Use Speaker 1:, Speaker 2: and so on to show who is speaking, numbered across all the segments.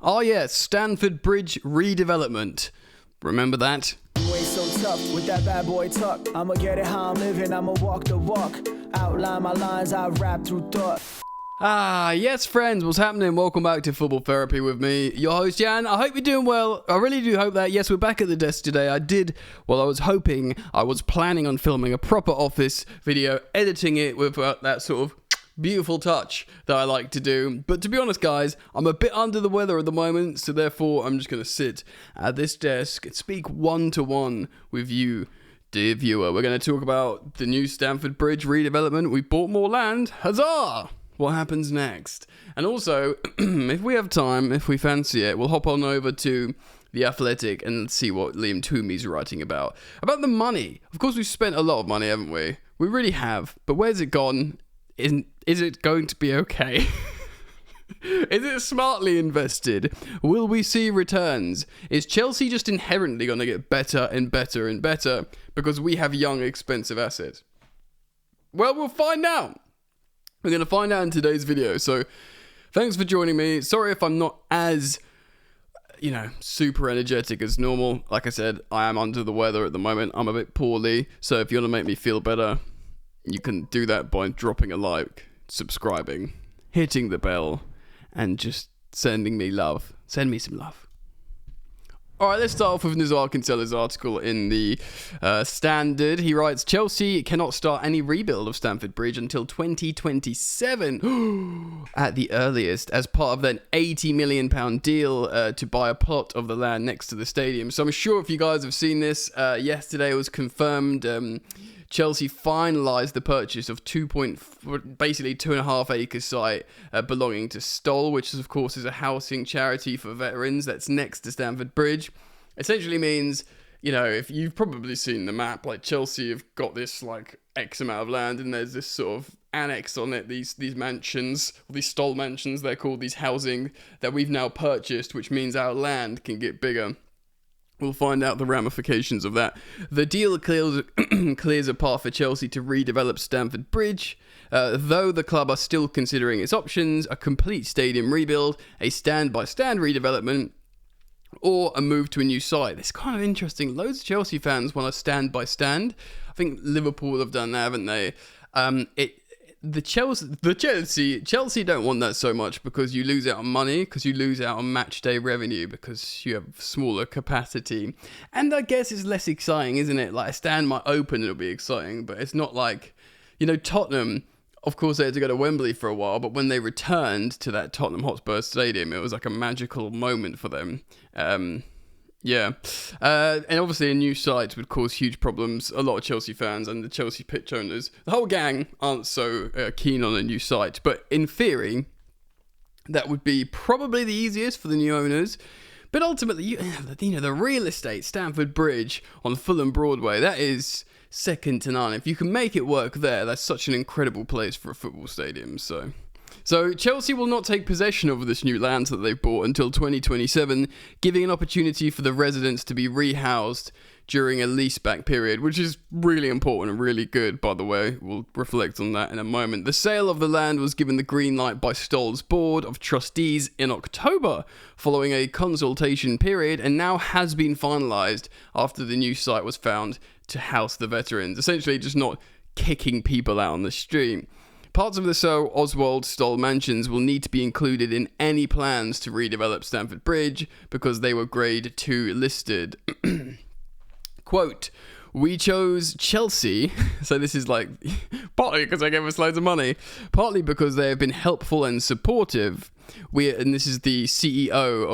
Speaker 1: Oh yes, Stanford Bridge redevelopment. Remember that?
Speaker 2: Way so tough with that bad boy tuck. I'ma get it how I'm living, I'ma walk the walk. Outline my lines, I rap through thought.
Speaker 1: Yes friends, what's happening? Welcome back to Football Therapy with me, your host Jan. I hope you're doing well. I really do hope that. Yes, we're back at the desk today. I was planning on filming a proper office video, editing it with that sort of beautiful touch that I like to do. But to be honest guys, I'm a bit under the weather at the moment, so therefore I'm just going to sit at this desk and speak one-to-one with you, dear viewer. We're going to talk about the new Stamford Bridge redevelopment. We bought more land. Huzzah! What happens next? And also, if we have time, if we fancy it, we'll hop on over to The Athletic and see what Liam Toomey's writing about. About the money. Of course, we've spent a lot of money, haven't we? We really have. But where's it gone? Is it going to be okay? Is it smartly invested? Will we see returns? Is Chelsea just inherently going to get better and better and better because we have young, expensive assets? Well, we'll find out. We're going to find out in today's video. So, thanks for joining me. Sorry if I'm not as, super energetic as normal. Like I said, I am under the weather at the moment. I'm a bit poorly. So, if you want to make me feel better, you can do that by dropping a like, subscribing, hitting the bell, and just sending me love. Send me some love. Alright, let's start off with Nizar Kinsella's article in the Standard. He writes, Chelsea cannot start any rebuild of Stamford Bridge until 2027 at the earliest, as part of that £80 million deal to buy a plot of the land next to the stadium. So I'm sure if you guys have seen this, yesterday it was confirmed Chelsea finalised the purchase of basically 2.5 acre site belonging to Stoll, which of course is a housing charity for veterans that's next to Stamford Bridge. Essentially means, if you've probably seen the map, like Chelsea have got this like X amount of land and there's this sort of annex on it, these mansions, or these Stoll mansions, they're called, these housing that we've now purchased, which means our land can get bigger. We'll find out the ramifications of that. The deal clears a path for Chelsea to redevelop Stamford Bridge, though the club are still considering its options: a complete stadium rebuild, a stand-by-stand redevelopment, or a move to a new site. It's kind of interesting. Loads of Chelsea fans want a stand-by-stand. I think Liverpool have done that, haven't they? Chelsea don't want that so much because you lose out on money, because you lose out on match day revenue, because you have smaller capacity. And I guess it's less exciting, isn't it? Like a stand might open, it'll be exciting, but it's not like, Tottenham, of course they had to go to Wembley for a while, but when they returned to that Tottenham Hotspur Stadium, it was like a magical moment for them. And obviously a new site would cause huge problems. A lot of Chelsea fans and the Chelsea pitch owners, the whole gang, aren't so keen on a new site. But in theory, that would be probably the easiest for the new owners. But ultimately, the real estate, Stamford Bridge on Fulham Broadway, that is second to none. If you can make it work there, that's such an incredible place for a football stadium. So Chelsea will not take possession of this new land that they've bought until 2027, giving an opportunity for the residents to be rehoused during a leaseback period, which is really important and really good, by the way. We'll reflect on that in a moment. The sale of the land was given the green light by Stoll's board of trustees in October, following a consultation period, and now has been finalised after the new site was found to house the veterans, essentially just not kicking people out on the street. Parts of the Sir Oswald Stoll mansions will need to be included in any plans to redevelop Stamford Bridge because they were Grade 2 listed. Quote, we chose Chelsea, so this is like, partly because they gave us loads of money, partly because they have been helpful and supportive. And this is the CEO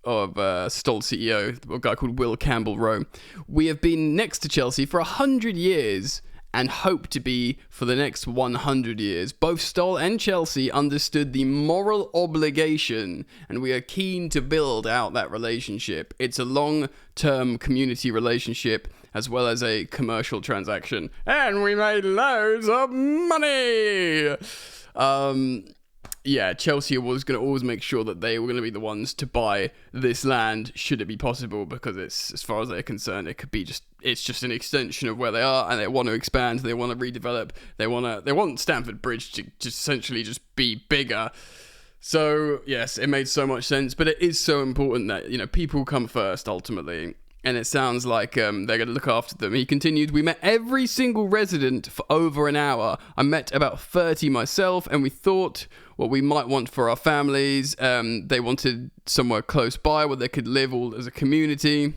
Speaker 1: of Stoll CEO, a guy called Will Campbell Rowe. We have been next to Chelsea for 100 years and hope to be for the next 100 years. Both Stoll and Chelsea understood the moral obligation, and we are keen to build out that relationship. It's a long-term community relationship as well as a commercial transaction. And we made loads of money! Chelsea was going to always make sure that they were going to be the ones to buy this land, should it be possible, because it's, as far as they're concerned, it's just an extension of where they are, and they want to expand, they want to redevelop, they want Stamford Bridge to just essentially just be bigger. So, yes, it made so much sense, but it is so important that, people come first, ultimately. And it sounds like they're going to look after them. He continued, we met every single resident for over an hour. I met about 30 myself, and we thought what we might want for our families. They wanted somewhere close by where they could live all as a community.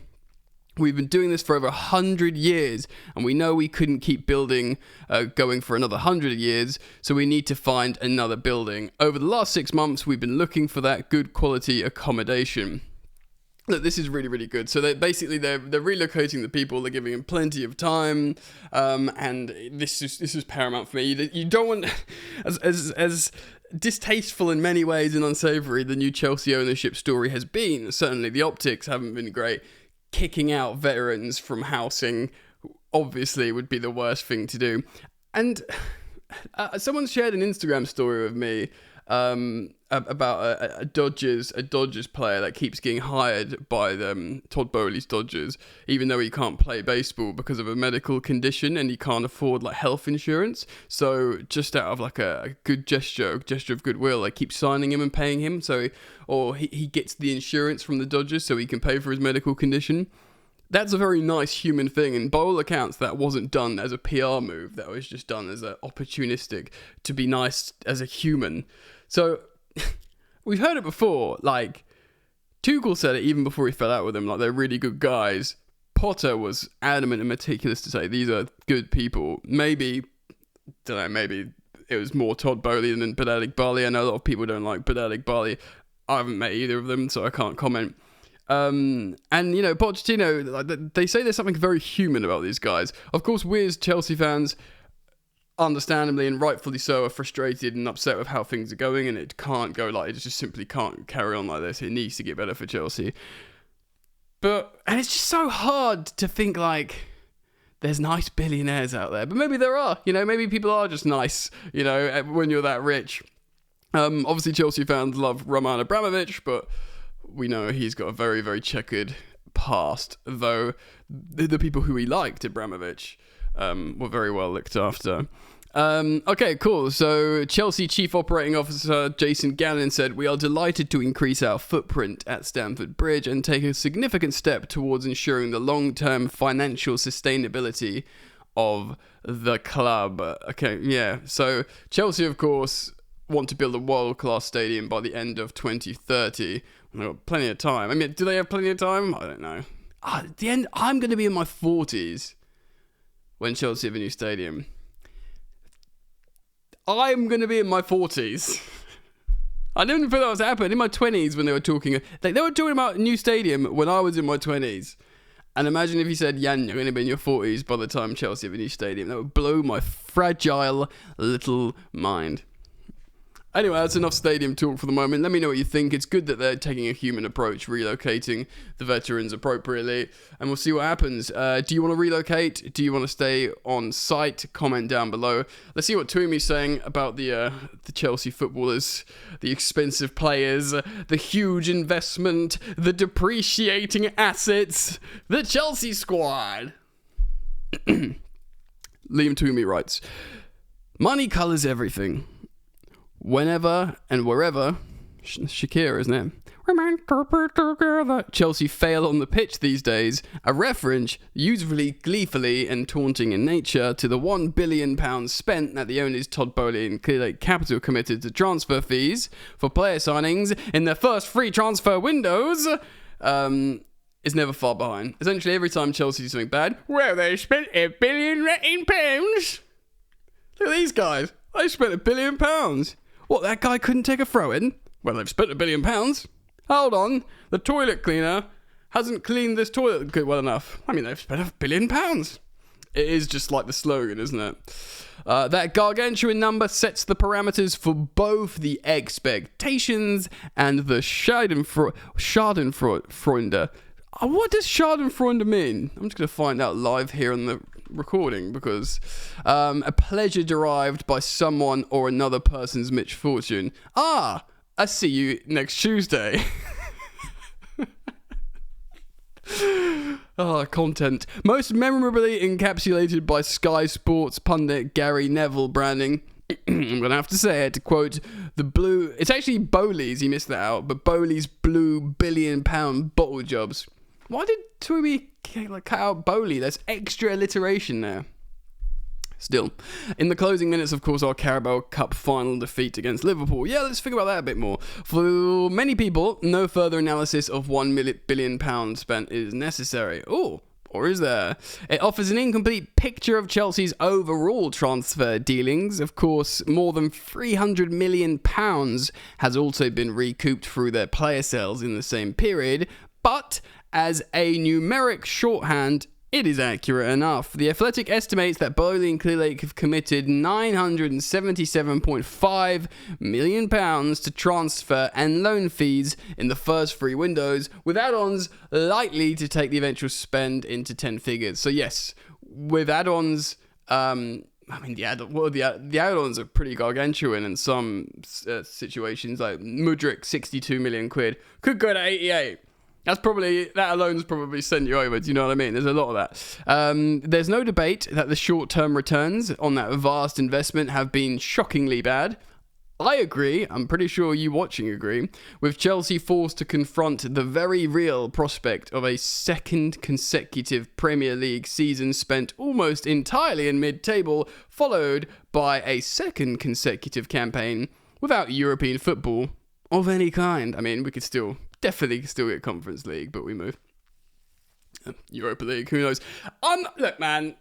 Speaker 1: We've been doing this for over 100 years, and we know we couldn't keep building, going for another 100 years, so we need to find another building. Over the last 6 months, we've been looking for that good quality accommodation. Look, this is really, really good. So they're relocating the people. They're giving them plenty of time, and this is paramount for me. You don't want, as distasteful in many ways and unsavoury the new Chelsea ownership story has been. Certainly, the optics haven't been great. Kicking out veterans from housing obviously would be the worst thing to do. And someone shared an Instagram story with me about a Dodgers player that keeps getting hired by Todd Bowley's Dodgers, even though he can't play baseball because of a medical condition and he can't afford health insurance. So just out of a good gesture of goodwill, they keep signing him and paying him. Or he gets the insurance from the Dodgers so he can pay for his medical condition. That's a very nice human thing, and by all accounts, that wasn't done as a PR move. That was just done as opportunistic to be nice as a human. So, we've heard it before, Tuchel said it even before he fell out with them, they're really good guys. Potter was adamant and meticulous to say, these are good people. Maybe it was more Todd Bowley than Badalik Bali. I know a lot of people don't like Badalik Bali. I haven't met either of them, so I can't comment. And Pochettino, they say there's something very human about these guys. Of course, we as Chelsea fans, understandably and rightfully so, are frustrated and upset with how things are going, and it can't go it just simply can't carry on like this. It needs to get better for Chelsea. And it's just so hard to think there's nice billionaires out there, but maybe there are. Maybe people are just nice. When you're that rich. Obviously, Chelsea fans love Roman Abramovich, but we know he's got a very, very checkered past, though the people who he liked, Abramovich, were very well looked after. Okay, cool. So Chelsea Chief Operating Officer Jason Gannon said, we are delighted to increase our footprint at Stamford Bridge and take a significant step towards ensuring the long-term financial sustainability of the club. Okay, yeah. So Chelsea, of course, want to build a world-class stadium by the end of 2030. They've got plenty of time. I mean, do they have plenty of time? I don't know. At the end, I'm going to be in my 40s when Chelsea have a new stadium. I'm going to be in my 40s. I didn't think that was happening. In my 20s when they were talking... They were talking about a new stadium when I was in my 20s. And imagine if you said, Jan, you're going to be in your 40s by the time Chelsea have a new stadium. That would blow my fragile little mind. Anyway, that's enough stadium talk for the moment. Let me know what you think. It's good that they're taking a human approach, relocating the veterans appropriately, and we'll see what happens. Do you want to relocate? Do you want to stay on site? Comment down below. Let's see what Tumi's saying about the Chelsea footballers, the expensive players, the huge investment, the depreciating assets, the Chelsea squad. Liam Tumi writes, money colours everything. Whenever and wherever, Shakira, isn't it? Chelsea fail on the pitch these days, a reference, usually gleefully and taunting in nature, to the £1 billion spent that the owners Todd Bowley and Clearlake Capital committed to transfer fees for player signings in their first free transfer windows, is never far behind. Essentially, every time Chelsea do something bad, well, they spent £1 billion in pounds. Look at these guys. They spent £1 billion. What, that guy couldn't take a throw-in? Well, they've spent £1 billion. Hold on. The toilet cleaner hasn't cleaned this toilet well enough. I mean, they've spent £1 billion. It is just like the slogan, isn't it? That gargantuan number sets the parameters for both the expectations and the Schadenfreude. What does Schadenfreude mean? I'm just going to find out live here on the recording, because a pleasure derived by someone or another person's misfortune. I see you next Tuesday. Content. Most memorably encapsulated by Sky Sports pundit Gary Neville branding. I'm going to have to say it, to quote the blue... It's actually Bowley's, he missed that out, but Bowley's blue £1 billion bottle jobs. Why did Toby cut out Bowley? There's extra alliteration there. Still, in the closing minutes, of course, our Carabao Cup final defeat against Liverpool. Yeah, let's think about that a bit more. For many people, no further analysis of £1 billion spent is necessary. Oh, or is there? It offers an incomplete picture of Chelsea's overall transfer dealings. Of course, more than £300 million has also been recouped through their player sales in the same period, but as a numeric shorthand, it is accurate enough. The Athletic estimates that Bowley and Clearlake have committed £977.5 million to transfer and loan fees in the first 3 windows, with add-ons likely to take the eventual spend into 10 figures. So yes, with add-ons, the add-ons are pretty gargantuan in some situations. Like Mudryk, 62 million quid, could go to 88. That alone's probably sent you over, do you know what I mean? There's a lot of that. There's no debate that the short-term returns on that vast investment have been shockingly bad. I agree, I'm pretty sure you watching agree, with Chelsea forced to confront the very real prospect of a second consecutive Premier League season spent almost entirely in mid-table, followed by a second consecutive campaign without European football of any kind. I mean, we could definitely still get Conference League, but we move. Europa League, who knows? Look, man,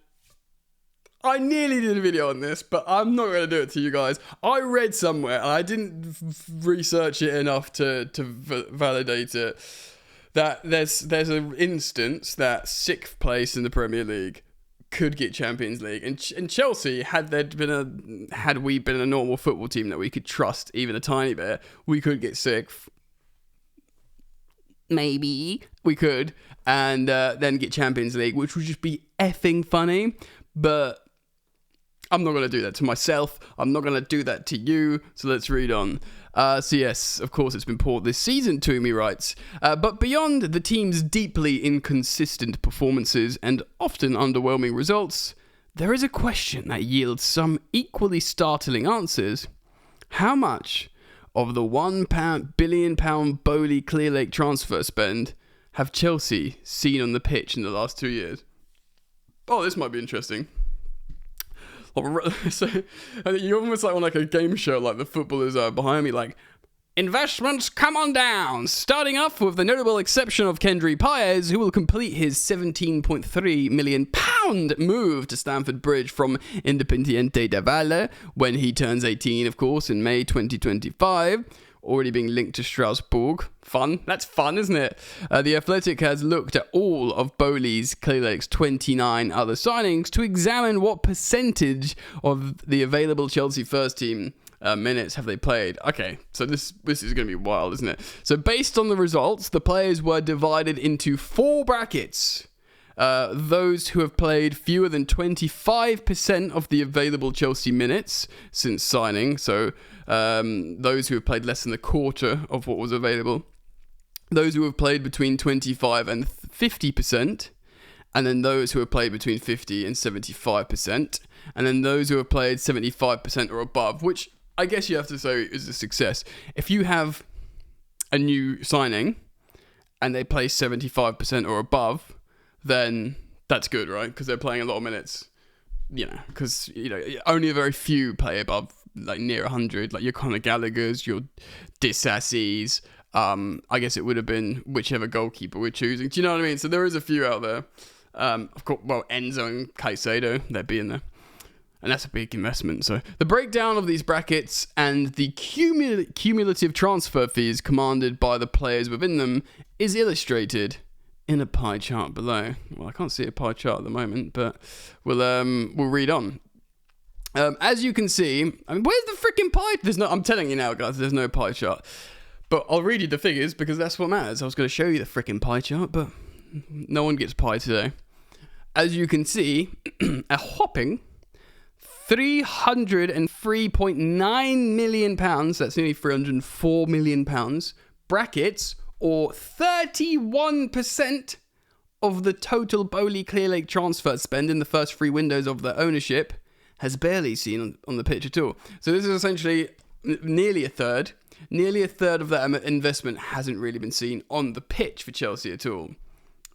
Speaker 1: I nearly did a video on this, but I'm not going to do it to you guys. I read somewhere, and I didn't research it enough to validate it, that there's an instance that 6th place in the Premier League could get Champions League, and Chelsea, had we been a normal football team that we could trust even a tiny bit, we could get 6th. Maybe we could, and then get Champions League, which would just be effing funny. But I'm not going to do that to myself. I'm not going to do that to you. So let's read on. So yes, of course, it's been poor this season, Toomey writes. But beyond the team's deeply inconsistent performances and often underwhelming results, there is a question that yields some equally startling answers. How much of the £1 billion Bowley Clearlake transfer spend have Chelsea seen on the pitch in the last 2 years? Oh, this might be interesting. So, you almost like on like a game show, like the footballers are behind me, like, investments, come on down. Starting off with the notable exception of Kendry Paez, who will complete his £17.3 million move to Stanford Bridge from Independiente del Valle when he turns 18, of course, in May 2025. Already being linked to Strasbourg. Fun. That's fun, isn't it? The Athletic has looked at all of Bowley's Clearlake's 29 other signings to examine what percentage of the available Chelsea first team minutes have they played. Okay, so this is going to be wild, isn't it? So based on the results, the players were divided into 4 brackets. Those who have played fewer than 25% of the available Chelsea minutes since signing. So those who have played less than a quarter of what was available. Those who have played between 25 and 50%. And then those who have played between 50 and 75%. And then those who have played 75% or above, which I guess you have to say is a success. If you have a new signing and they play 75% or above, then that's good, right? Because they're playing a lot of minutes, because, only a very few play above, like, near 100, like your Conor Gallagher's, your Disassis. I guess it would have been whichever goalkeeper we're choosing. Do you know what I mean? So there is a few out there. Of course, Enzo and Caicedo, they'd be in there. And that's a big investment. So the breakdown of these brackets and the cumulative transfer fees commanded by the players within them is illustrated in a pie chart below. Well, I can't see a pie chart at the moment, but we'll read on. As you can see, I mean, where's the freaking pie? I'm telling you now, guys, there's no pie chart. But I'll read you the figures because that's what matters. I was going to show you the freaking pie chart, but no one gets pie today. As you can see, a whopping £303.9 million, that's nearly £304 million, brackets, or 31% of the total Bowley Clearlake transfer spend in the first 3 windows of their ownership, has barely seen on the pitch at all. So this is essentially nearly a third. Nearly a third of that investment hasn't really been seen on the pitch for Chelsea at all,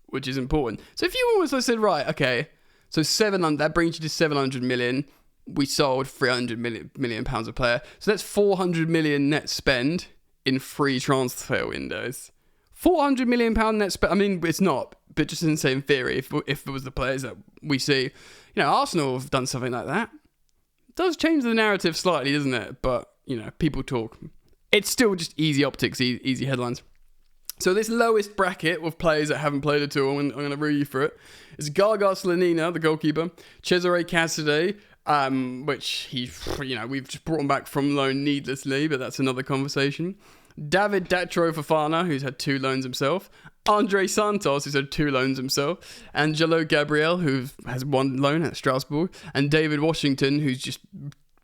Speaker 1: which is important. So if you almost said, right, okay, so 700, that brings you to 700 million. We sold 300 million pounds a player. So that's 400 million net spend in free transfer windows. 400 million pound net spend. I mean, it's not, but just in the same theory, if it was the players that we see, Arsenal have done something like that. It does change the narrative slightly, doesn't it? But, people talk. It's still just easy optics, easy headlines. So this lowest bracket with players that haven't played at all, I'm going to read you through it. It's Gaga Slonina, the goalkeeper. Cesare Cassidy, which we've just brought him back from loan needlessly, but that's another conversation. David Datro Fofana, who's had 2 loans himself. Andre Santos, who's had 2 loans himself. Angelo Gabriel, who has 1 loan at Strasbourg. And David Washington, who's just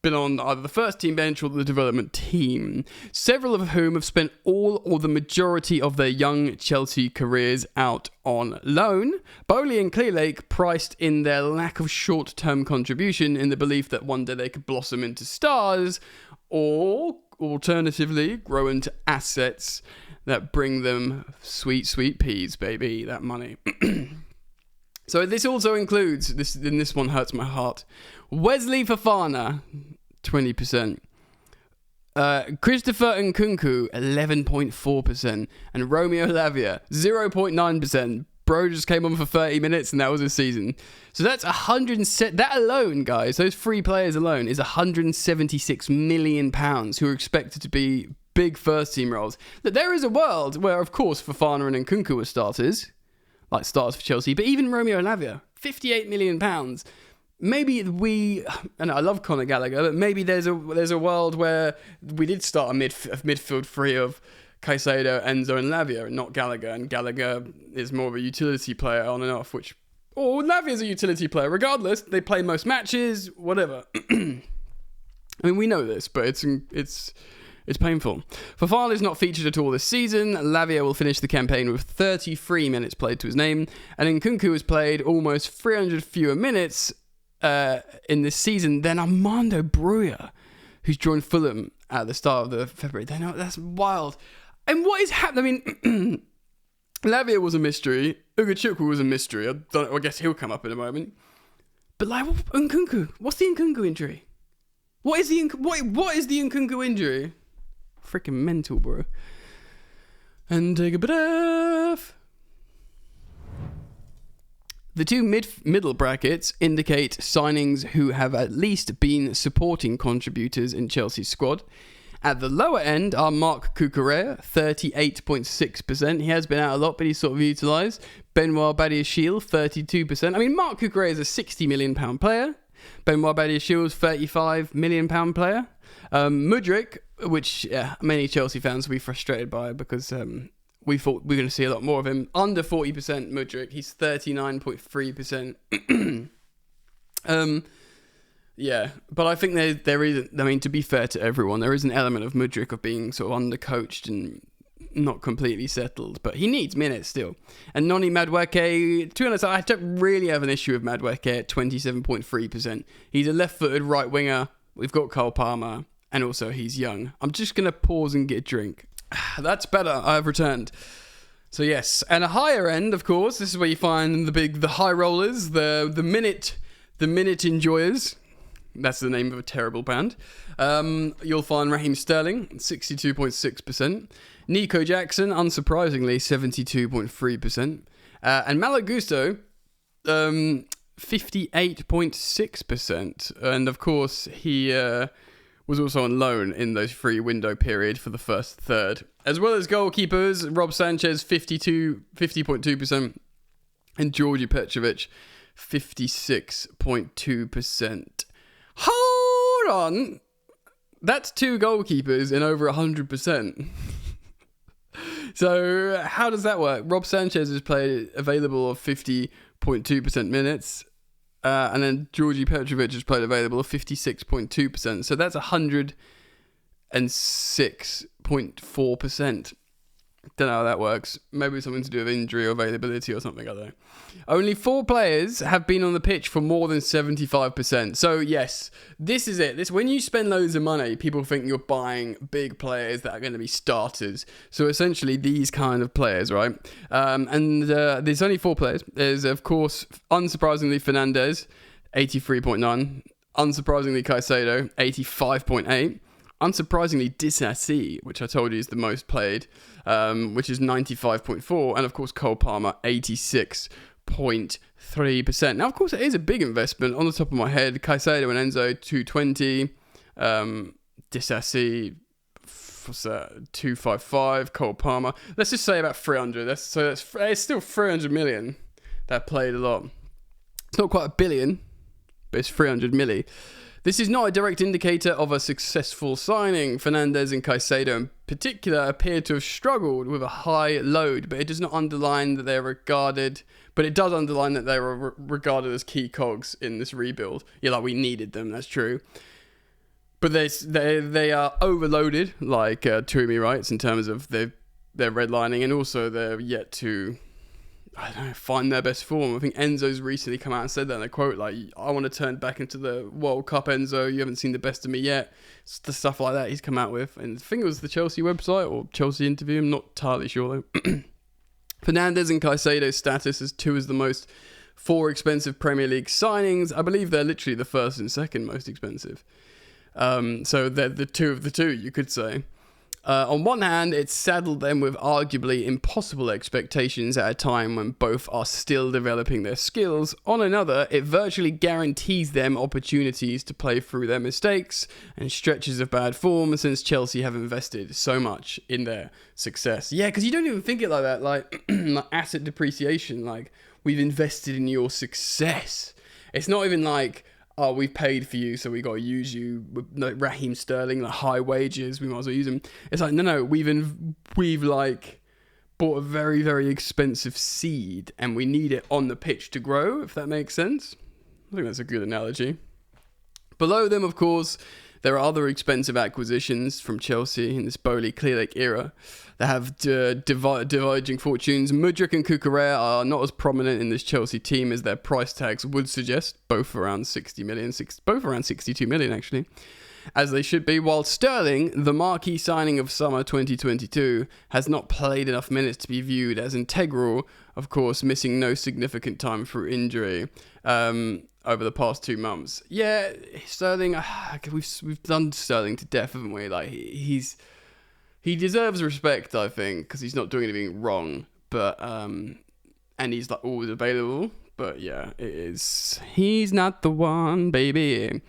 Speaker 1: been on either the first team bench or the development team, several of whom have spent all or the majority of their young Chelsea careers out on loan. Bowley and Clearlake priced in their lack of short-term contribution in the belief that one day they could blossom into stars, or alternatively grow into assets that bring them sweet, sweet peas, baby, that money. So this also includes, this one hurts my heart, Wesley Fofana, 20%. Christopher Nkunku, 11.4%. And Romeo Lavia, 0.9%. Bro just came on for 30 minutes and that was his season. So that's that alone, guys, those 3 players alone is 176 million pounds who are expected to be big first team roles. That there is a world where, of course, Fofana and Nkunku are starters for Chelsea, but even Romeo Lavia, 58 million pounds. Maybe and I love Conor Gallagher, but maybe there's a world where we did start a midfield three of Caicedo, Enzo, and Lavia, and not Gallagher. And Gallagher is more of a utility player on and off, Lavia's a utility player. Regardless, they play most matches, whatever. I mean, we know this, but it's painful. Fofana is not featured at all this season. Lavia will finish the campaign with 33 minutes played to his name, and Nkunku has played almost 300 fewer minutes in this season than Armando Broja, who's joined Fulham at the start of the February. That's wild. And what is happening? I mean, Lavia was a mystery. Ugachukwu was a mystery. I guess he'll come up in a moment. But Nkunku, what's the Nkunku injury? What is the Nkunku injury? Freaking mental, bro. And take a breath. The 2 middle brackets indicate signings who have at least been supporting contributors in Chelsea's squad. At the lower end are Marc Cucurella, 38.6%. He has been out a lot, but he's sort of utilised. Benoit Badiashile, 32%. I mean, Marc Cucurella is a £60 million player. Benoit Badiashile is £35 million player. Mudryk, which many Chelsea fans will be frustrated by because we thought we were going to see a lot more of him. Under 40% Mudryk. He's 39.3%. Yeah, but I think there is, I mean, to be fair to everyone, there is an element of Mudryk of being sort of undercoached and not completely settled, but he needs minutes still. And Noni Madueke, to be honest, I don't really have an issue with Madueke at 27.3%. He's a left-footed right winger. We've got Cole Palmer, and also he's young. I'm just going to pause and get a drink. That's better. I've returned. So yes, and a higher end, of course, this is where you find the high rollers, the minute enjoyers. That's the name of a terrible band. You'll find Raheem Sterling, 62.6%. Nico Jackson, unsurprisingly, 72.3%. And Malo Gusto, 58.6%. And of course, he was also on loan in those 3 window period for the first third. As well as goalkeepers, Rob Sanchez, 50.2%. And Georgi Petrovic, 56.2%. Hold on! That's 2 goalkeepers in over 100%. So, how does that work? Rob Sanchez has played available of 50.2% minutes, and then Georgi Petrovic has played available of 56.2%. So that's 106.4%. Don't know how that works. Maybe something to do with injury or availability or something, I don't know. Only 4 players have been on the pitch for more than 75%. So yes, this is it. When you spend loads of money, people think you're buying big players that are going to be starters. So essentially these kind of players, right? There's only 4 players. There's, of course, unsurprisingly, Fernandes, 83.9. Unsurprisingly, Caicedo, 85.8. Unsurprisingly, Disasi, which I told you is the most played, which is 95.4, and of course Cole Palmer, 86.3%. Now, of course, it is a big investment. On the top of my head, Caicedo and Enzo, 220, Disasi, 255, Cole Palmer. Let's just say about 300. It's still 300 million that played a lot. It's not quite a billion, but it's 300 milli. This is not a direct indicator of a successful signing. Fernandes and Caicedo in particular appear to have struggled with a high load, but it does not underline that they're regarded, but it does underline that they were regarded as key cogs in this rebuild. Yeah, like we needed them, that's true. But they are overloaded, like Toomey writes, in terms of their redlining, and also they're yet to, I don't know, find their best form. I think Enzo's recently come out and said that in a quote, like, I want to turn back into the World Cup, Enzo. You haven't seen the best of me yet. It's the stuff like that he's come out with. And I think it was the Chelsea website or Chelsea interview. I'm not entirely sure, though. Fernandes and Caicedo's status as 2 as the most 4 expensive Premier League signings. I believe they're literally the first and second most expensive. So they're the 2 of the 2, you could say. On one hand, it saddled them with arguably impossible expectations at a time when both are still developing their skills. On another, it virtually guarantees them opportunities to play through their mistakes and stretches of bad form, since Chelsea have invested so much in their success. Yeah, because you don't even think it like that, like asset depreciation, like we've invested in your success. It's not even like, oh, we've paid for you, so we got to use you. With like Raheem Sterling, like high wages, we might as well use him. It's like, no, we've like bought a very, very expensive seed, and we need it on the pitch to grow, if that makes sense. I think that's a good analogy. Below them, of course, there are other expensive acquisitions from Chelsea in this Bowley-Clearlake era that have diverging fortunes. Mudryk and Cucurella are not as prominent in this Chelsea team as their price tags would suggest, both around 60 million, both around 62 million actually, as they should be, while Sterling, the marquee signing of summer 2022, has not played enough minutes to be viewed as integral, of course, missing no significant time through injury. Over the past 2 months. Yeah, Sterling, we've done Sterling to death, haven't we? Like, he deserves respect, I think, because he's not doing anything wrong, but and he's like always available, but yeah, he's not the one, baby.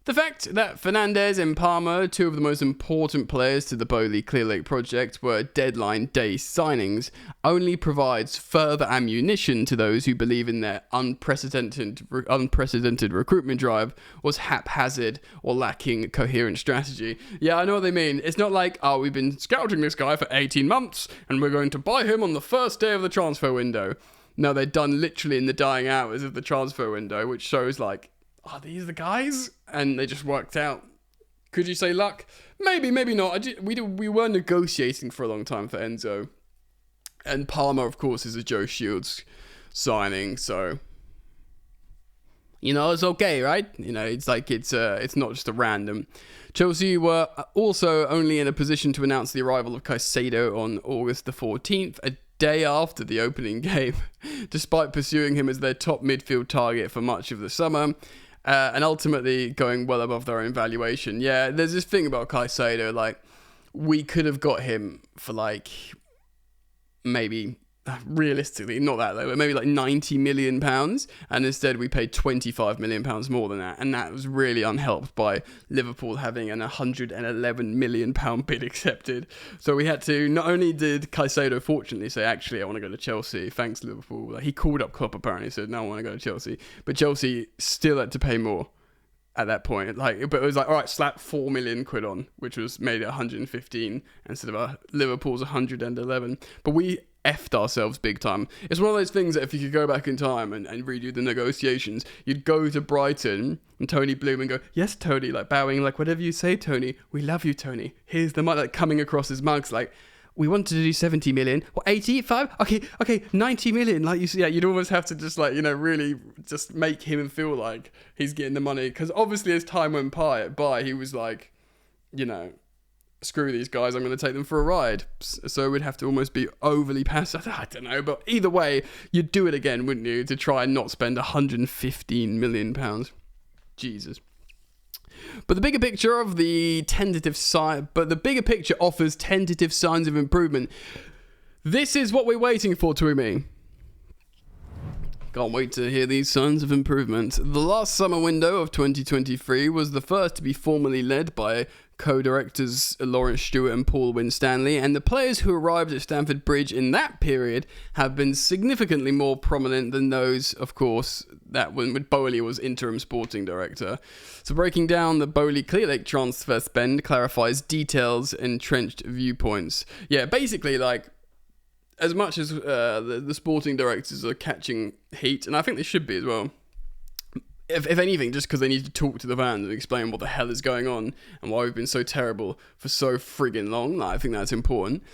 Speaker 1: The fact that Fernandes and Palmer, 2 of the most important players to the Bowley-Clearlake project, were deadline day signings, only provides further ammunition to those who believe in their unprecedented recruitment drive was haphazard or lacking coherent strategy. Yeah, I know what they mean. It's not like, oh, we've been scouting this guy for 18 months and we're going to buy him on the first day of the transfer window. No, they're done literally in the dying hours of the transfer window, which shows like, are these the guys? And they just worked out. Could you say luck? Maybe, maybe not. We were negotiating for a long time for Enzo. And Palmer, of course, is a Joe Shields signing, so you know, it's okay, right? You know, it's like it's not just a random. Chelsea were also only in a position to announce the arrival of Caicedo on August the 14th, a day after the opening game, despite pursuing him as their top midfield target for much of the summer. And ultimately going well above their own valuation. Yeah, there's this thing about Caicedo, like, we could have got him for, like, maybe, realistically, not that low, but maybe like £90 million, and instead we paid £25 million more than that, and that was really unhelped by Liverpool having an £111 million bid accepted. So we had to, not only did Caicedo fortunately say, actually, I want to go to Chelsea, thanks Liverpool, like, he called up Klopp apparently, said, no, I want to go to Chelsea, but Chelsea still had to pay more at that point, like, but it was like, all right, slap £4 million on, which was made at 115 instead of Liverpool's 111, but we effed ourselves big time. It's one of those things that if you could go back in time and redo the negotiations, you'd go to Brighton and Tony Bloom and go, yes, Tony, like bowing, like, whatever you say, Tony, we love you, Tony, here's the money, like coming across his mugs, like, we wanted to do 70 million. What, 85? Okay, 90 million. Like, you'd almost have to just, like, really just make him feel like he's getting the money. Because obviously as time went by, he was like, screw these guys, I'm going to take them for a ride. So it would have to almost be overly passive. I don't know, but either way, you'd do it again, wouldn't you, to try and not spend £115 million. Jesus. But the bigger picture offers tentative signs of improvement. This is what we're waiting for, Twomey. Can't wait to hear these signs of improvement. The last summer window of 2023 was the first to be formally led by co-directors Lawrence Stewart and Paul Winstanley, and the players who arrived at Stamford Bridge in that period have been significantly more prominent than those, of course, that when Bowley was interim sporting director. So breaking down the Bowley-Clearlake transfer spend clarifies details, entrenched viewpoints. Yeah, basically, like, as much as the sporting directors are catching heat, and I think they should be as well, if anything, just because they need to talk to the fans and explain what the hell is going on and why we've been so terrible for so friggin' long. Like, I think that's important.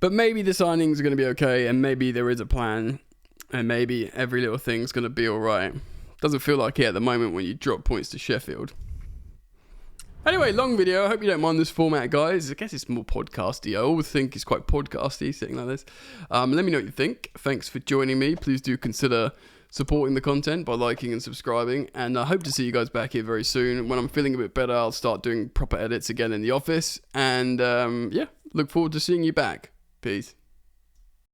Speaker 1: But maybe the signings are going to be okay, and maybe there is a plan, and maybe every little thing's going to be alright. Doesn't feel like it at the moment when you drop points to Sheffield. Anyway, long video. I hope you don't mind this format, guys. I guess it's more podcasty. I always think it's quite podcasty, sitting like this. Let me know what you think. Thanks for joining me. Please do consider supporting the content by liking and subscribing, and I hope to see you guys back here very soon. When I'm feeling a bit better, I'll start doing proper edits again in the office, and look forward to seeing you back. Peace.